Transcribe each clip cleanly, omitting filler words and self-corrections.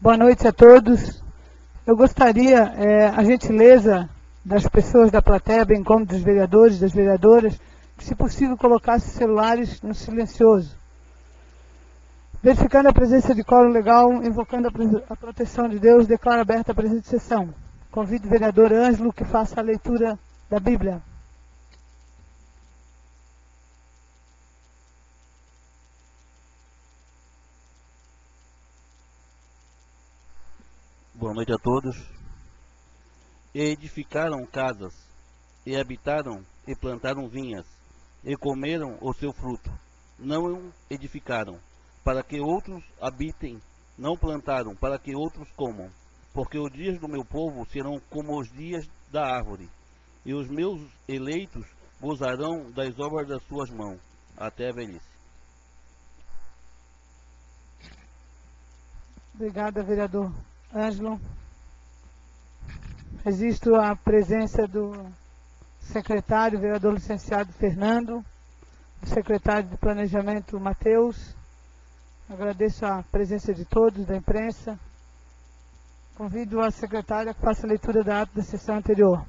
Boa noite a todos. Eu gostaria, a gentileza das pessoas da plateia, bem como dos vereadores, das vereadoras, que, se possível, colocassem os celulares no silencioso. Verificando a presença de quórum legal, invocando a proteção de Deus, declaro aberta a presente sessão. Convido o vereador Ângelo que faça a leitura da Bíblia. Boa noite a todos. E edificaram casas, e habitaram, e plantaram vinhas, e comeram o seu fruto. Não edificaram, para que outros habitem, não plantaram, para que outros comam. Porque os dias do meu povo serão como os dias da árvore, e os meus eleitos gozarão das obras das suas mãos, até a velhice. Obrigada, vereador Ângelo. Registro a presença do secretário, vereador licenciado Fernando, do secretário de Planejamento, Matheus. Agradeço a presença de todos, da imprensa. Convido a secretária que faça a leitura da ata da sessão anterior.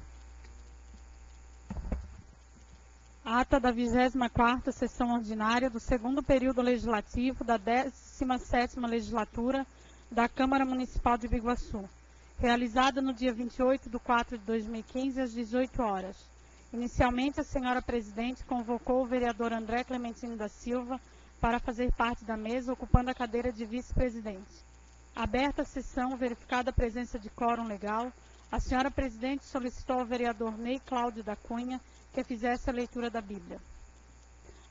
Ata da 24ª sessão ordinária do segundo período legislativo da 17ª legislatura da Câmara Municipal de Biguaçu, realizada no dia 28 de 4 de 2015, às 18 horas. Inicialmente, a senhora presidente convocou o vereador André Clementino da Silva para fazer parte da mesa, ocupando a cadeira de vice-presidente. Aberta a sessão, verificada a presença de quórum legal, a senhora presidente solicitou ao vereador Ney Cláudio da Cunha que fizesse a leitura da Bíblia.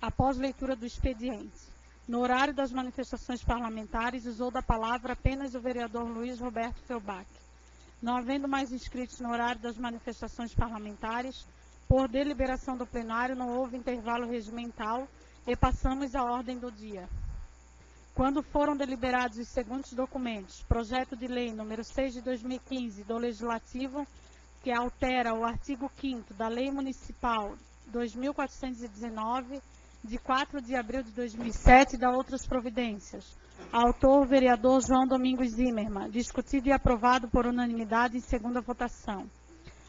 Após leitura do expediente, no horário das manifestações parlamentares, usou da palavra apenas o vereador Luiz Roberto Felbach. Não havendo mais inscritos no horário das manifestações parlamentares, por deliberação do plenário, não houve intervalo regimental e passamos à ordem do dia. Quando foram deliberados os seguintes documentos: projeto de lei número 6 de 2015 do Legislativo, que altera o artigo 5º da Lei Municipal 2419, de 4 de abril de 2007, e da outras providências. Autor, vereador João Domingos Zimmermann. Discutido e aprovado por unanimidade em segunda votação.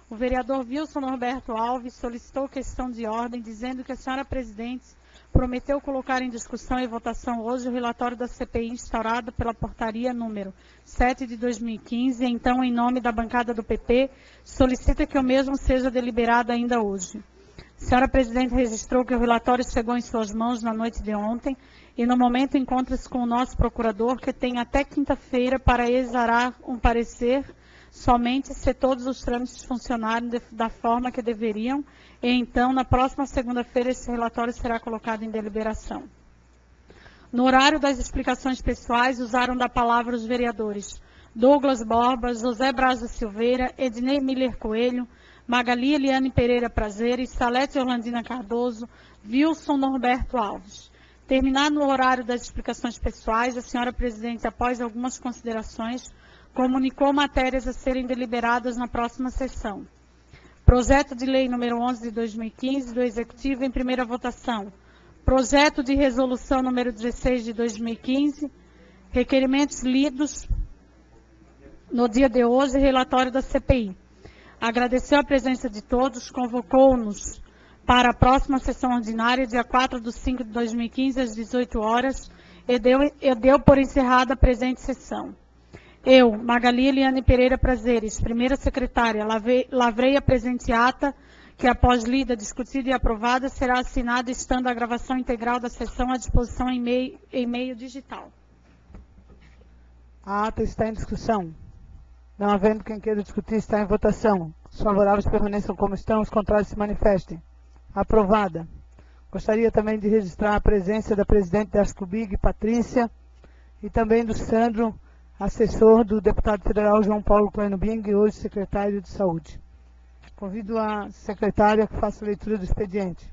O vereador Wilson Norberto Alves solicitou questão de ordem, dizendo que a senhora presidente prometeu colocar em discussão e votação hoje o relatório da CPI instaurado pela portaria número 7 de 2015, então, em nome da bancada do PP, solicita que o mesmo seja deliberado ainda hoje. A senhora presidente registrou que o relatório chegou em suas mãos na noite de ontem e, no momento, encontra-se com o nosso procurador, que tem até quinta-feira para exarar um parecer somente se todos os trâmites funcionarem da forma que deveriam, e então, na próxima segunda-feira, esse relatório será colocado em deliberação. No horário das explicações pessoais, usaram da palavra os vereadores Douglas Borba, José Braz da Silveira, Ednei Miller Coelho, Magali Eliane Pereira Prazeres, Salete Orlandina Cardoso, Wilson Norberto Alves. Terminado o horário das explicações pessoais, a senhora presidente, após algumas considerações, comunicou matérias a serem deliberadas na próxima sessão. Projeto de lei número 11 de 2015 do Executivo em primeira votação. Projeto de resolução número 16 de 2015. Requerimentos lidos no dia de hoje, relatório da CPI. Agradeceu a presença de todos, convocou-nos para a próxima sessão ordinária, dia 4 de 5 de 2015, às 18 horas, e deu por encerrada a presente sessão. Eu, Magali Eliane Pereira Prazeres, primeira secretária, lavrei a presente ata, que após lida, discutida e aprovada, será assinada, estando a gravação integral da sessão à disposição em meio digital. A ata está em discussão. Não havendo quem queira discutir, está em votação. Os favoráveis permaneçam como estão, os contrários se manifestem. Aprovada. Gostaria também de registrar a presença da presidente da Ascubig, Patrícia, e também do Sandro, assessor do deputado federal João Paulo Coelho Bing, hoje secretário de Saúde. Convido a secretária que faça a leitura do expediente.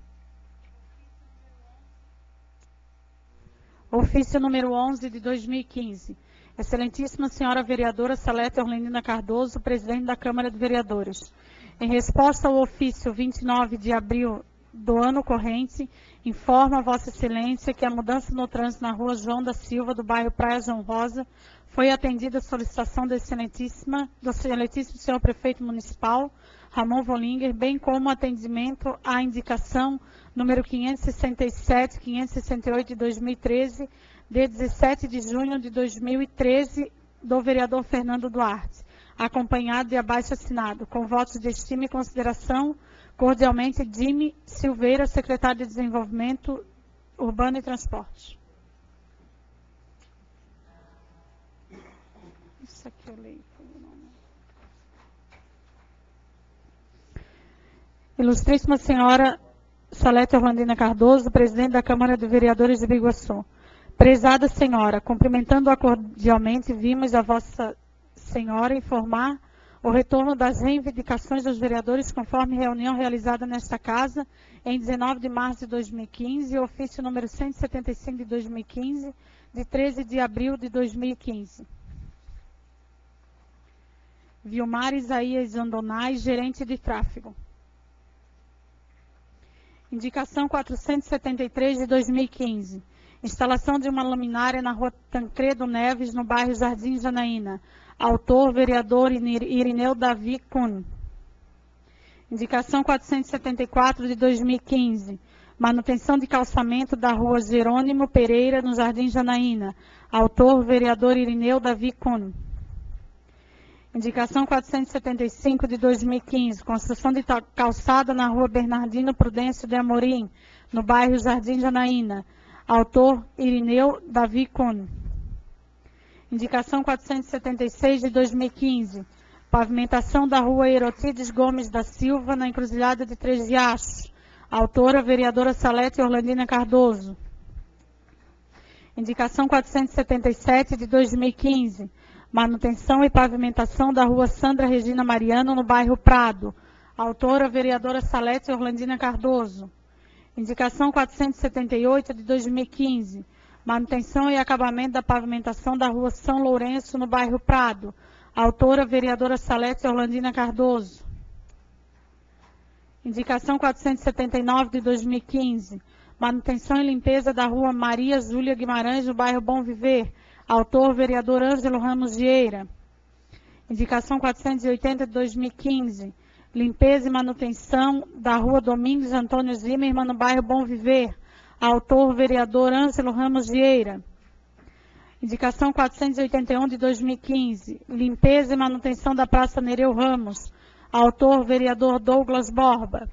Ofício número 11 de 2015. Excelentíssima senhora vereadora Salete Orlandina Cardoso, presidente da Câmara de Vereadores. Em resposta ao ofício 29 de abril do ano corrente, informa a Vossa Excelência que a mudança no trânsito na rua João da Silva, do bairro Praia João Rosa, Foi atendida a solicitação do excelentíssimo senhor prefeito municipal, Ramon Vollinger, bem como atendimento à indicação número 567, 568 de 2013, de 17 de junho de 2013, do vereador Fernando Duarte, acompanhado e abaixo-assinado, com votos de estima e consideração, cordialmente, Dime Silveira, secretário de Desenvolvimento Urbano e Transporte. Isso aqui eu leio. Ilustríssima senhora Salete Orlandina Cardoso, presidente da Câmara de Vereadores de Biguaçu. Prezada senhora, cumprimentando-a cordialmente, vimos a vossa senhora informar o retorno das reivindicações dos vereadores conforme reunião realizada nesta casa em 19 de março de 2015 e ofício número 175 de 2015, de 13 de abril de 2015. Vilmar Isaías Andonai, gerente de tráfego. Indicação 473 de 2015. Instalação de uma luminária na rua Tancredo Neves, no bairro Jardim Janaína. Autor, vereador Irineu Davi Kuhn. Indicação 474 de 2015. Manutenção de calçamento da rua Jerônimo Pereira, no Jardim Janaína. Autor, vereador Irineu Davi Kuhn. Indicação 475 de 2015. Construção de calçada na rua Bernardino Prudêncio de Amorim, no bairro Jardim Janaína. Autor, Irineu Davi Kuhn. Indicação 476 de 2015. Pavimentação da rua Erotides Gomes da Silva, na encruzilhada de Três Riachos. Autora, vereadora Salete Orlandina Cardoso. Indicação 477 de 2015. Manutenção e pavimentação da rua Sandra Regina Mariano, no bairro Prado. Autora, vereadora Salete Orlandina Cardoso. Indicação 478 de 2015. Manutenção e acabamento da pavimentação da rua São Lourenço, no bairro Prado. Autora, vereadora Salete Orlandina Cardoso. Indicação 479 de 2015. Manutenção e limpeza da rua Maria Júlia Guimarães, no bairro Bom Viver. Autor, vereador Ângelo Ramos Vieira. Indicação 480 de 2015. Limpeza e manutenção da rua Domingos Antônio Zimmermann, no bairro Bom Viver. Autor, vereador Ângelo Ramos Vieira. Indicação 481 de 2015. Limpeza e manutenção da Praça Nereu Ramos. Autor, vereador Douglas Borba.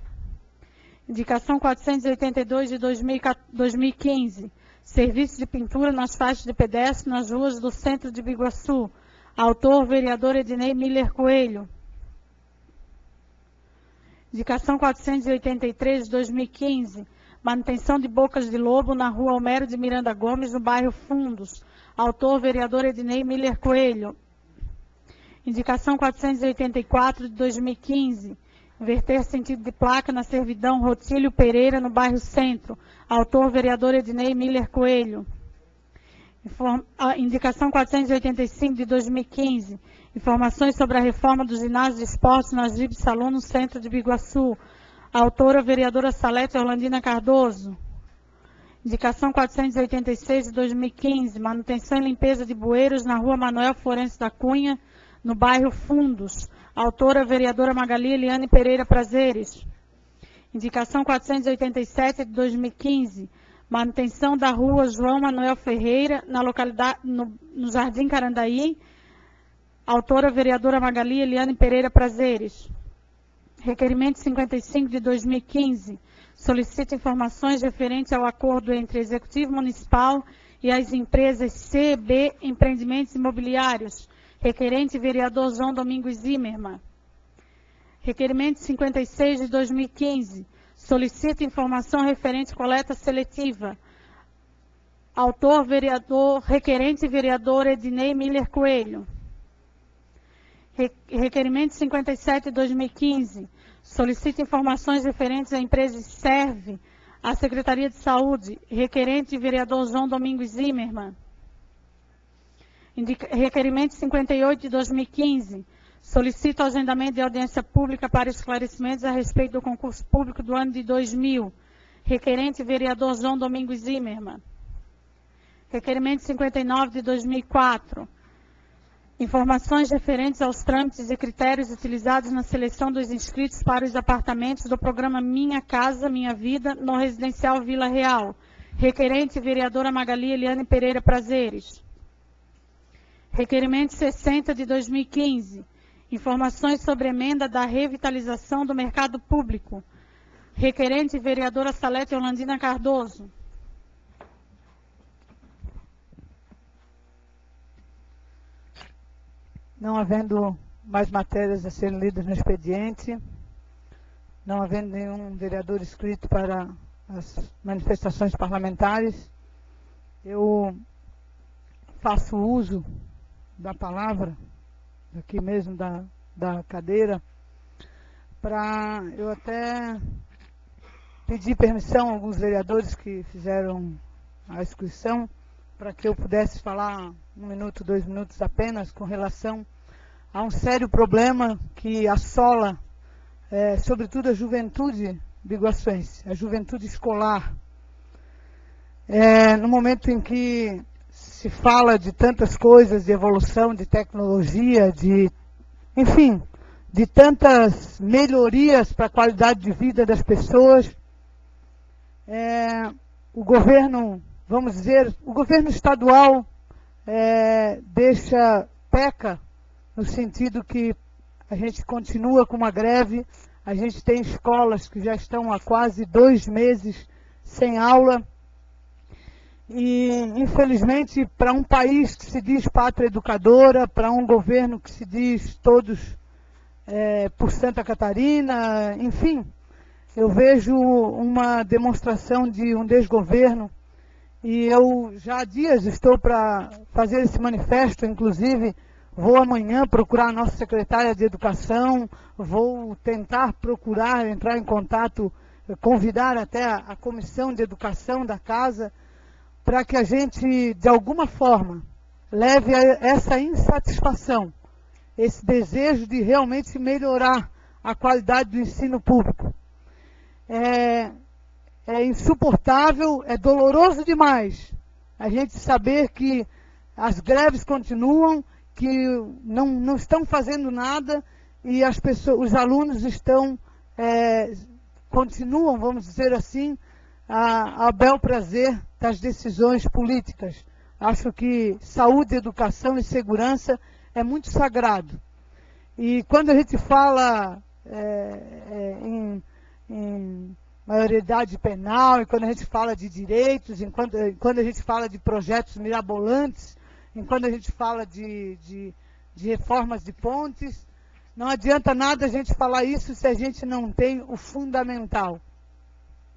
Indicação 482 de 2015. Serviço de pintura nas faixas de pedestre nas ruas do centro de Biguaçu. Autor, vereador Ednei Miller Coelho. Indicação 483 de 2015. Manutenção de bocas de lobo na rua Homero de Miranda Gomes, no bairro Fundos. Autor, vereador Ednei Miller Coelho. Indicação 484 de 2015. Inverter sentido de placa na servidão Rotílio Pereira, no bairro Centro. Autor, vereador Ednei Miller Coelho. Indicação 485 de 2015. Informações sobre a reforma do ginásio de esportes na Gib Salão, no centro de Biguaçu. Autora, vereadora Salete Orlandina Cardoso. Indicação 486 de 2015. Manutenção e limpeza de bueiros na rua Manuel Florencio da Cunha, no bairro Fundos. Autora, vereadora Magali Eliane Pereira Prazeres. Indicação 487 de 2015. Manutenção da rua João Manuel Ferreira, na localidade, no Jardim Carandaí. Autora, vereadora Magali Eliane Pereira Prazeres. Requerimento 55 de 2015. Solicita informações referentes ao acordo entre o Executivo Municipal e as empresas CB Empreendimentos Imobiliários. Requerente, vereador João Domingos Zimmermann. Requerimento 56 de 2015. Solicita informação referente à coleta seletiva. Autor, vereador, requerente, vereador Ednei Miller Coelho. Requerimento 57 de 2015. Solicita informações referentes à empresa Serve, à Secretaria de Saúde. Requerente, vereador João Domingos Zimmermann. Requerimento 58 de 2015. Solicito o agendamento de audiência pública para esclarecimentos a respeito do concurso público do ano de 2000. Requerente, vereador João Domingos Zimmermann. Requerimento 59 de 2004. Informações referentes aos trâmites e critérios utilizados na seleção dos inscritos para os apartamentos do programa Minha Casa Minha Vida no Residencial Vila Real. Requerente, vereadora Magali Eliane Pereira Prazeres. Requerimento 60 de 2015. Informações sobre emenda da revitalização do mercado público. Requerente, vereadora Salete Orlandina Cardoso. Não havendo mais matérias a serem lidas no expediente, não havendo nenhum vereador inscrito para as manifestações parlamentares, eu faço uso da palavra, aqui mesmo da cadeira, para eu até pedir permissão a alguns vereadores que fizeram a inscrição, para que eu pudesse falar 1 minuto, 2 minutos apenas, com relação a um sério problema que assola, sobretudo, a juventude biguaçuense, a juventude escolar. No momento em que se fala de tantas coisas, de evolução, de tecnologia, enfim, de tantas melhorias para a qualidade de vida das pessoas, o governo, vamos dizer, o governo estadual peca no sentido que a gente continua com uma greve, a gente tem escolas que já estão há quase 2 meses sem aula, e infelizmente para um país que se diz pátria educadora, para um governo que se diz todos por Santa Catarina, enfim, eu vejo uma demonstração de um desgoverno. E eu já há dias estou para fazer esse manifesto, inclusive vou amanhã procurar a nossa secretária de Educação, vou tentar procurar entrar em contato, convidar até a Comissão de Educação da Casa, para que a gente, de alguma forma, leve essa insatisfação, esse desejo de realmente melhorar a qualidade do ensino público. É insuportável, é doloroso demais a gente saber que as greves continuam, que não estão fazendo nada e os alunos continuam, vamos dizer assim, a bel prazer das decisões políticas. Acho que saúde, educação e segurança é muito sagrado. E quando a gente fala em maioridade penal, e quando a gente fala de direitos, quando a gente fala de projetos mirabolantes, quando a gente fala de reformas de pontes, não adianta nada a gente falar isso se a gente não tem o fundamental,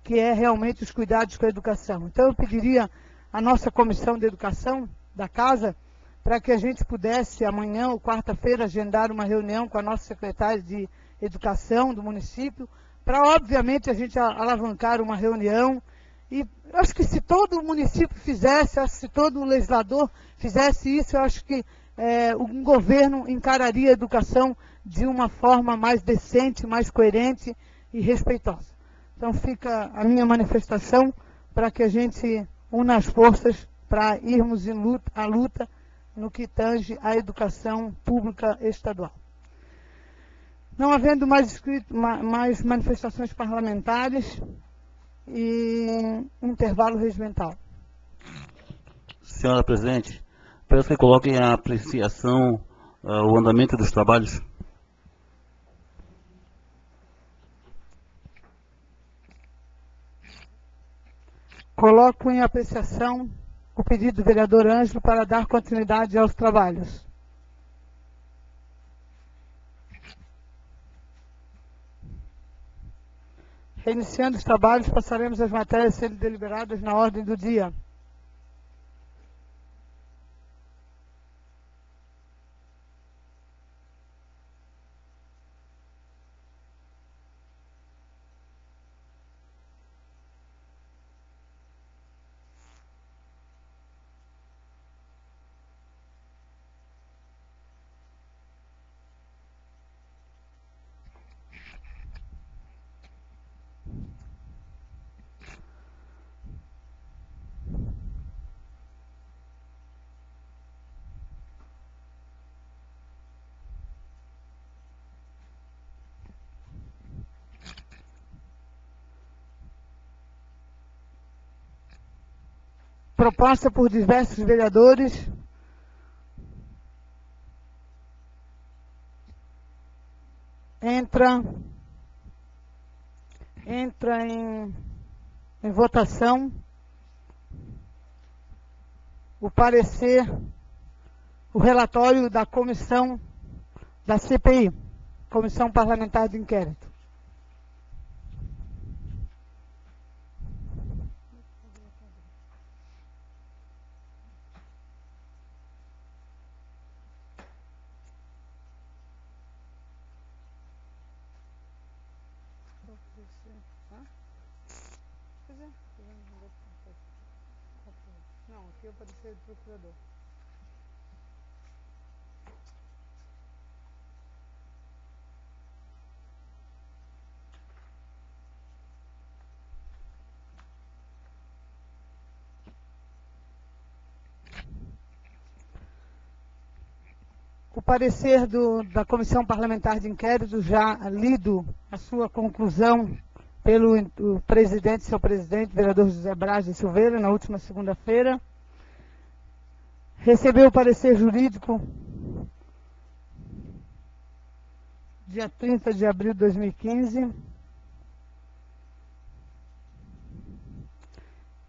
que é realmente os cuidados com a educação. Então eu pediria à nossa Comissão de Educação da Casa, para que a gente pudesse amanhã ou quarta-feira agendar uma reunião com a nossa secretária de Educação do município, para, obviamente, a gente alavancar uma reunião. E acho que se todo o município fizesse, se todo o legislador fizesse isso, eu acho que um governo encararia a educação de uma forma mais decente, mais coerente e respeitosa. Então fica a minha manifestação para que a gente una as forças para irmos à luta no que tange à educação pública estadual. Não havendo mais manifestações parlamentares e intervalo regimental. Senhora Presidente, peço que coloquem a apreciação, o andamento dos trabalhos. Coloco em apreciação o pedido do vereador Ângelo para dar continuidade aos trabalhos. Reiniciando os trabalhos, passaremos as matérias a serem deliberadas na ordem do dia. proposta por diversos vereadores, entra em votação o parecer, o relatório da comissão da CPI, Comissão Parlamentar de Inquérito. Não, aqui é o parecer do procurador. O parecer da Comissão Parlamentar de Inquérito, já lido a sua conclusão pelo seu presidente, vereador José Braz de Silveira, na última segunda-feira. Recebeu o parecer jurídico dia 30 de abril de 2015.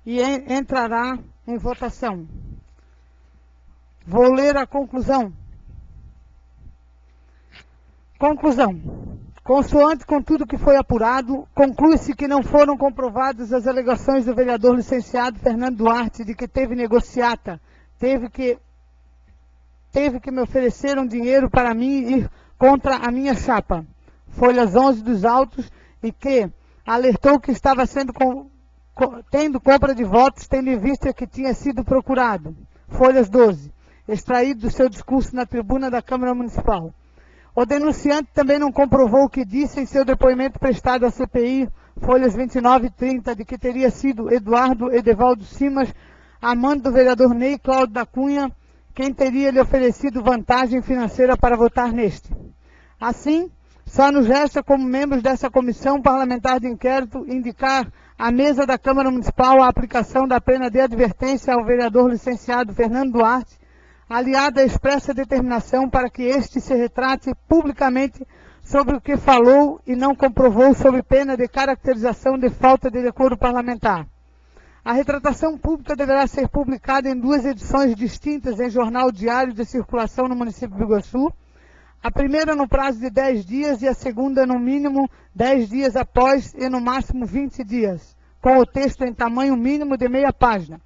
E entrará em votação. Vou ler a conclusão. Conclusão. Consoante com tudo que foi apurado, conclui-se que não foram comprovadas as alegações do vereador licenciado Fernando Duarte de que teve negociata, teve que me ofereceram dinheiro para mim ir contra a minha chapa, folhas 11 dos autos, e que alertou que estava tendo compra de votos, tendo em vista que tinha sido procurado, folhas 12, extraído do seu discurso na tribuna da Câmara Municipal. O denunciante também não comprovou o que disse em seu depoimento prestado à CPI, folhas 29 e 30, de que teria sido Eduardo Edevaldo Simas, amante do vereador Ney Cláudio da Cunha, quem teria lhe oferecido vantagem financeira para votar neste. Assim, só nos resta, como membros dessa Comissão Parlamentar de Inquérito, indicar à mesa da Câmara Municipal a aplicação da pena de advertência ao vereador licenciado Fernando Duarte, aliada à expressa determinação para que este se retrate publicamente sobre o que falou e não comprovou, sob pena de caracterização de falta de decoro parlamentar. A retratação pública deverá ser publicada em 2 edições distintas em jornal diário de circulação no município de Biguaçu, a primeira no prazo de 10 dias e a segunda no mínimo 10 dias após e no máximo 20 dias, com o texto em tamanho mínimo de meia página.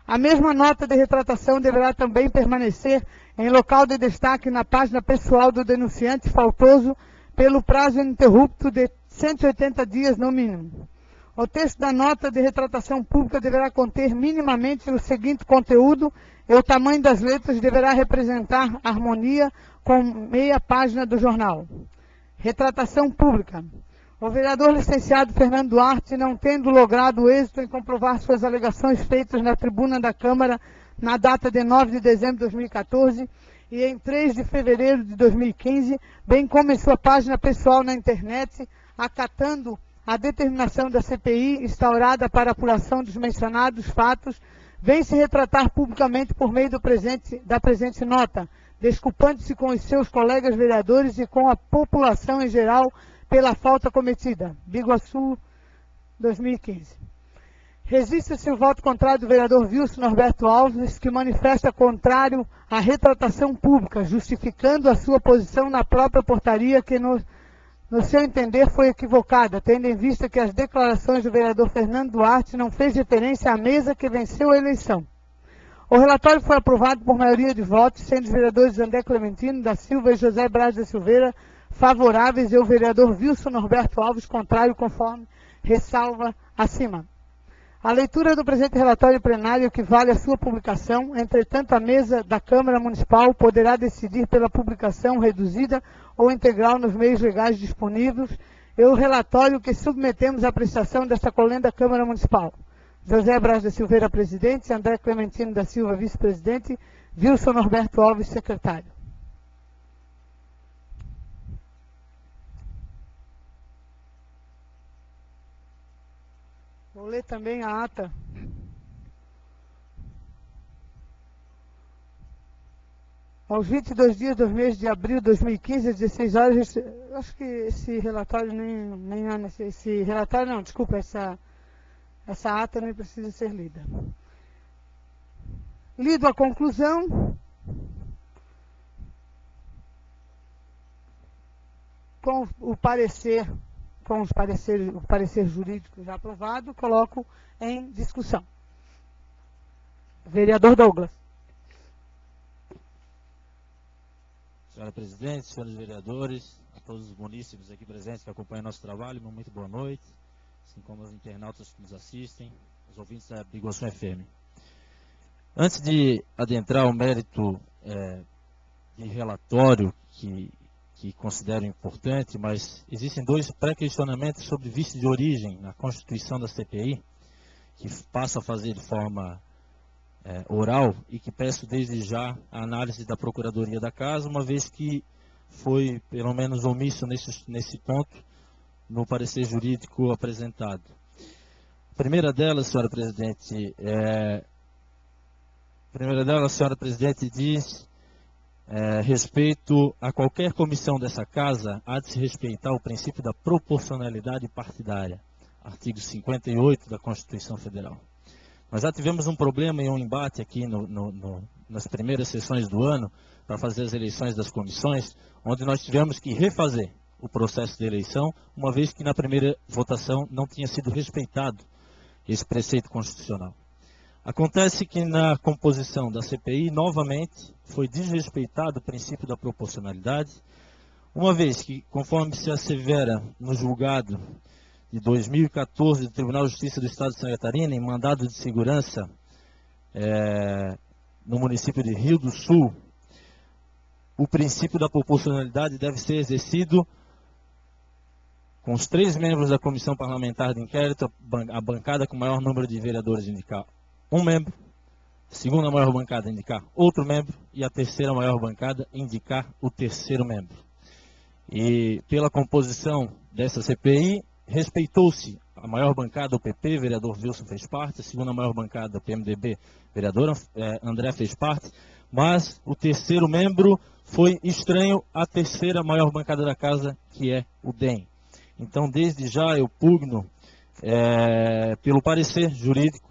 A mesma nota de retratação deverá também permanecer em local de destaque na página pessoal do denunciante faltoso pelo prazo ininterrupto de 180 dias no mínimo. O texto da nota de retratação pública deverá conter minimamente o seguinte conteúdo e o tamanho das letras deverá representar harmonia com meia página do jornal. Retratação pública. O vereador licenciado Fernando Duarte, não tendo logrado êxito em comprovar suas alegações feitas na tribuna da Câmara na data de 9 de dezembro de 2014 e em 3 de fevereiro de 2015, bem como em sua página pessoal na internet, acatando a determinação da CPI instaurada para a apuração dos mencionados fatos, vem se retratar publicamente por meio da presente nota, desculpando-se com os seus colegas vereadores e com a população em geral pela falta cometida. Biguaçu, 2015. Resiste-se o voto contrário do vereador Wilson Norberto Alves, que manifesta contrário à retratação pública, justificando a sua posição na própria portaria que, no seu entender, foi equivocada, tendo em vista que as declarações do vereador Fernando Duarte não fez referência à mesa que venceu a eleição. O relatório foi aprovado por maioria de votos, sendo os vereadores André Clementino da Silva e José Braz da Silveira favoráveis e o vereador Wilson Norberto Alves contrário, conforme ressalva acima. A leitura do presente relatório plenário equivale à sua publicação, entretanto a mesa da Câmara Municipal poderá decidir pela publicação reduzida ou integral nos meios legais disponíveis e o relatório que submetemos à apreciação desta colenda Câmara Municipal. José Braz da Silveira, presidente, André Clementino da Silva, vice-presidente, Wilson Norberto Alves, secretário. Vou ler também a ata Aos 22 dias do mês de abril de 2015, às 16 horas, acho que esse relatório essa ata nem precisa ser lida. Lido a conclusão, com o parecer jurídico já aprovado, coloco em discussão. Vereador Douglas. Senhora Presidente, senhores vereadores, a todos os munícipes aqui presentes que acompanham nosso trabalho, muito boa noite, assim como os internautas que nos assistem, os ouvintes da Biguaçu FM. Antes de adentrar ao mérito de relatório que considero importante, mas existem dois pré-questionamentos sobre vício de origem na constituição da CPI, que passo a fazer de forma oral e que peço desde já a análise da Procuradoria da Casa, uma vez que foi pelo menos omisso nesse ponto no parecer jurídico apresentado. A primeira delas, senhora Presidente, diz respeito a qualquer comissão dessa Casa, há de se respeitar o princípio da proporcionalidade partidária, artigo 58 da Constituição Federal. Nós já tivemos um problema e um embate aqui nas primeiras sessões do ano, para fazer as eleições das comissões, onde nós tivemos que refazer o processo de eleição, uma vez que na primeira votação não tinha sido respeitado esse preceito constitucional. Acontece que na composição da CPI, novamente, foi desrespeitado o princípio da proporcionalidade, uma vez que, conforme se assevera no julgado de 2014 do Tribunal de Justiça do Estado de Santa Catarina, em mandado de segurança no município de Rio do Sul, o princípio da proporcionalidade deve ser exercido com os 3 membros da Comissão Parlamentar de Inquérito, a bancada com o maior número de vereadores indicar um membro, a segunda maior bancada indicar outro membro e a terceira maior bancada indicar o terceiro membro. E pela composição dessa CPI, respeitou-se a maior bancada, o PP, vereador Wilson fez parte, a segunda maior bancada, o PMDB, vereador André fez parte, mas o terceiro membro foi estranho à terceira maior bancada da Casa, que é o DEM. Então, desde já, eu pugno pelo parecer jurídico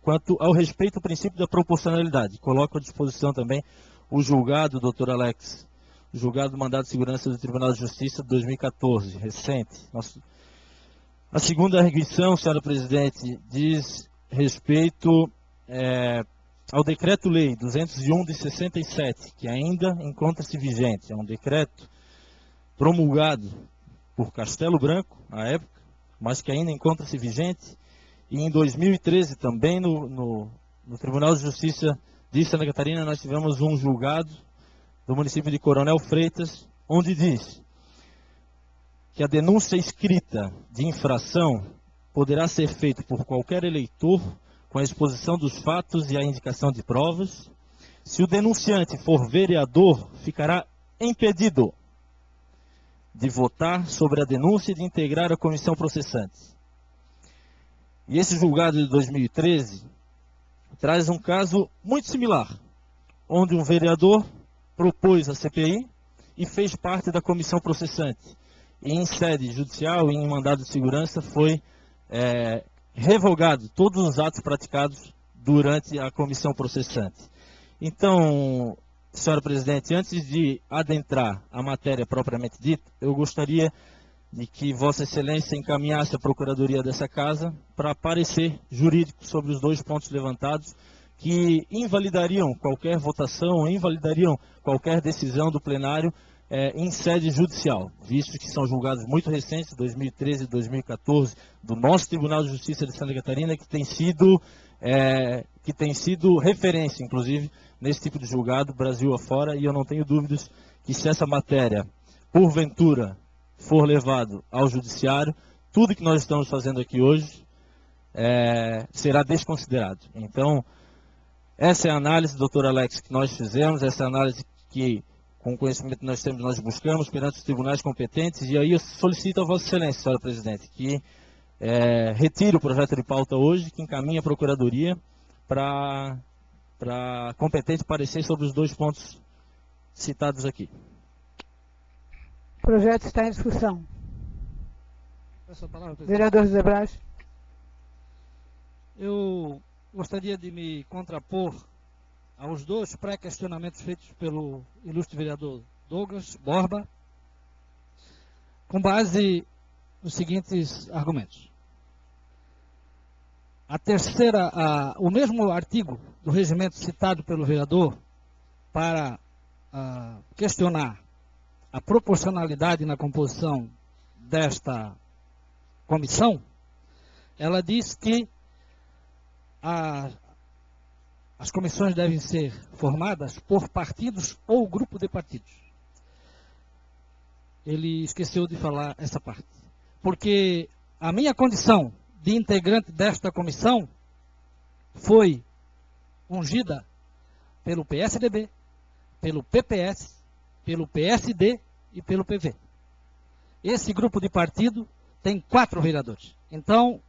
quanto ao respeito ao princípio da proporcionalidade. Coloco à disposição também o julgado, doutor Alex, o julgado do mandado de segurança do Tribunal de Justiça de 2014, recente. A segunda arguição, senhora Presidente, diz respeito ao Decreto-Lei 201 de 67, que ainda encontra-se vigente. É um decreto promulgado por Castelo Branco, à época, mas que ainda encontra-se vigente. E em 2013 também no Tribunal de Justiça de Santa Catarina nós tivemos um julgado do município de Coronel Freitas, onde diz que a denúncia escrita de infração poderá ser feita por qualquer eleitor com a exposição dos fatos e a indicação de provas. Se o denunciante for vereador, ficará impedido de votar sobre a denúncia e de integrar a comissão processante. E esse julgado de 2013 traz um caso muito similar, onde um vereador propôs a CPI e fez parte da comissão processante. E em sede judicial e em mandado de segurança foi revogado todos os atos praticados durante a comissão processante. Então, senhora Presidente, antes de adentrar a matéria propriamente dita, eu gostaria de que Vossa Excelência encaminhasse a Procuradoria dessa Casa para parecer jurídico sobre os 2 pontos levantados, que invalidariam qualquer votação, invalidariam qualquer decisão do plenário em sede judicial, visto que são julgados muito recentes, 2013 e 2014, do nosso Tribunal de Justiça de Santa Catarina, que tem sido referência, inclusive, nesse tipo de julgado, Brasil afora, e eu não tenho dúvidas que se essa matéria, porventura, for levado ao judiciário, tudo que nós estamos fazendo aqui hoje será desconsiderado. Então, essa é a análise, doutor Alex, que nós fizemos, essa é a análise que, com o conhecimento que nós temos, nós buscamos perante os tribunais competentes, e aí eu solicito a Vossa Excelência, senhora Presidente, que retire o projeto de pauta hoje, que encaminhe a Procuradoria para para competente parecer sobre os 2 pontos citados aqui. O projeto está em discussão. Peço a palavra, presidente. Vereador José Braz. Eu gostaria de me contrapor aos 2 pré-questionamentos feitos pelo ilustre vereador Douglas Borba, com base nos seguintes argumentos. O mesmo artigo do regimento citado pelo vereador para questionar a proporcionalidade na composição desta comissão, ela diz que as comissões devem ser formadas por partidos ou grupo de partidos. Ele esqueceu de falar essa parte. Porque a minha condição de integrante desta comissão foi ungida pelo PSDB, pelo PPS, pelo PSD e pelo PV. Esse grupo de partido tem 4 vereadores. Então,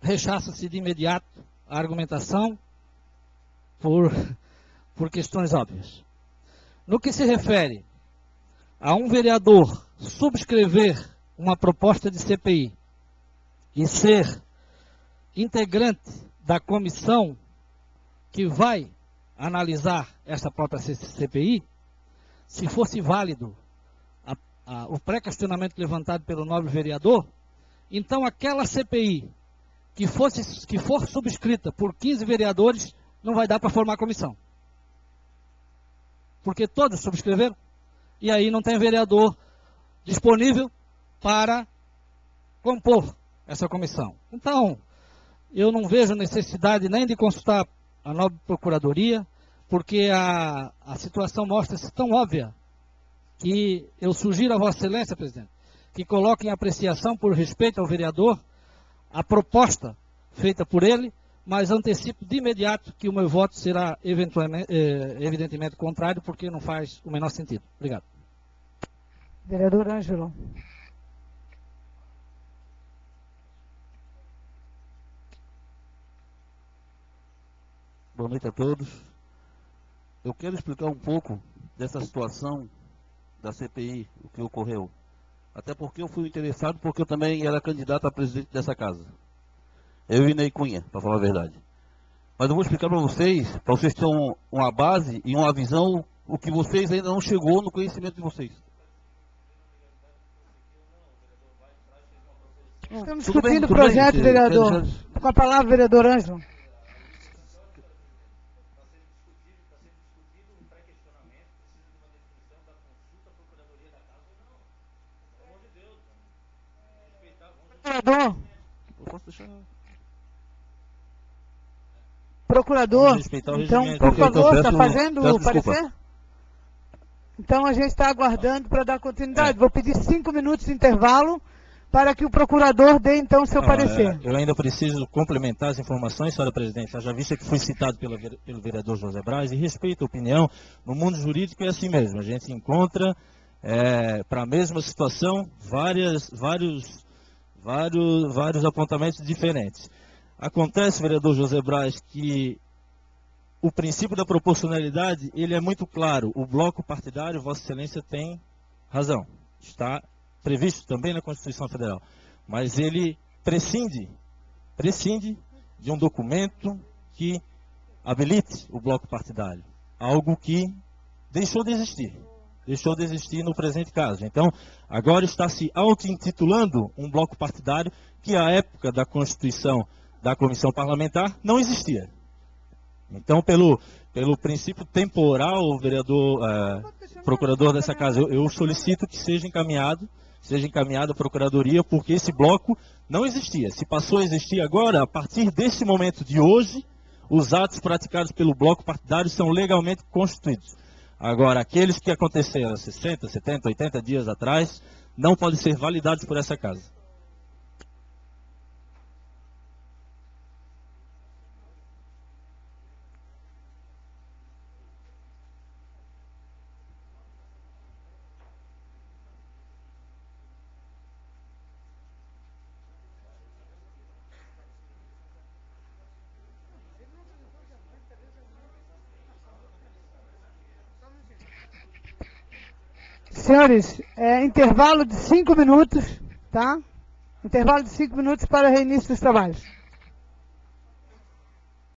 rechaça-se de imediato a argumentação por questões óbvias. No que se refere a um vereador subscrever uma proposta de CPI e ser integrante da comissão que vai analisar essa própria CPI, se fosse válido o pré-questionamento levantado pelo nobre vereador, então aquela CPI que for subscrita por 15 vereadores não vai dar para formar comissão. Porque todos subscreveram e aí não tem vereador disponível para compor essa comissão. Então, eu não vejo necessidade nem de consultar a nobre procuradoria, porque a situação mostra-se tão óbvia que eu sugiro a Vossa Excelência, presidente, que coloque em apreciação, por respeito ao vereador, a proposta feita por ele, mas antecipo de imediato que o meu voto será evidentemente contrário, porque não faz o menor sentido. Obrigado. Vereador Ângelo. Boa noite a todos. Eu quero explicar um pouco dessa situação da CPI, o que ocorreu. Até porque eu fui interessado, porque eu também era candidato a presidente dessa casa. Eu e Ney Cunha, para falar a verdade. Mas eu vou explicar para vocês terem uma base e uma visão, o que vocês ainda não chegou no conhecimento de vocês. Estamos Tudo bem, discutindo o tudo bem, projeto, vereador. Com a palavra, vereador Ângelo. Procurador. Eu posso deixar... Procurador. Vamos respeitar o Então, regimento. por favor, está peço fazendo o desculpa. parecer? Então, a gente está aguardando para dar continuidade. Vou pedir 5 minutos de intervalo para que o procurador dê, então, seu parecer. Eu ainda preciso complementar as informações, senhora presidente. Já vista que fui citado pelo vereador José Braz e respeito a opinião. No mundo jurídico é assim mesmo. A gente encontra, para a mesma situação, vários apontamentos diferentes. Acontece, vereador José Braz, que o princípio da proporcionalidade, ele é muito claro. O bloco partidário, Vossa Excelência tem razão. Está previsto também na Constituição Federal. Mas ele prescinde de um documento que habilite o bloco partidário. Algo que deixou de existir no presente caso. Então, agora está se auto-intitulando um bloco partidário que, à época da constituição da comissão parlamentar, não existia. Então, pelo princípio temporal, vereador, procurador dessa casa, eu solicito que seja encaminhada à procuradoria, porque esse bloco não existia. Se passou a existir agora, a partir desse momento de hoje, os atos praticados pelo bloco partidário são legalmente constituídos. Agora, aqueles que aconteceram 60, 70, 80 dias atrás, não podem ser validados por essa casa. Senhores, intervalo de 5 minutos, tá? Intervalo de 5 minutos para reinício dos trabalhos.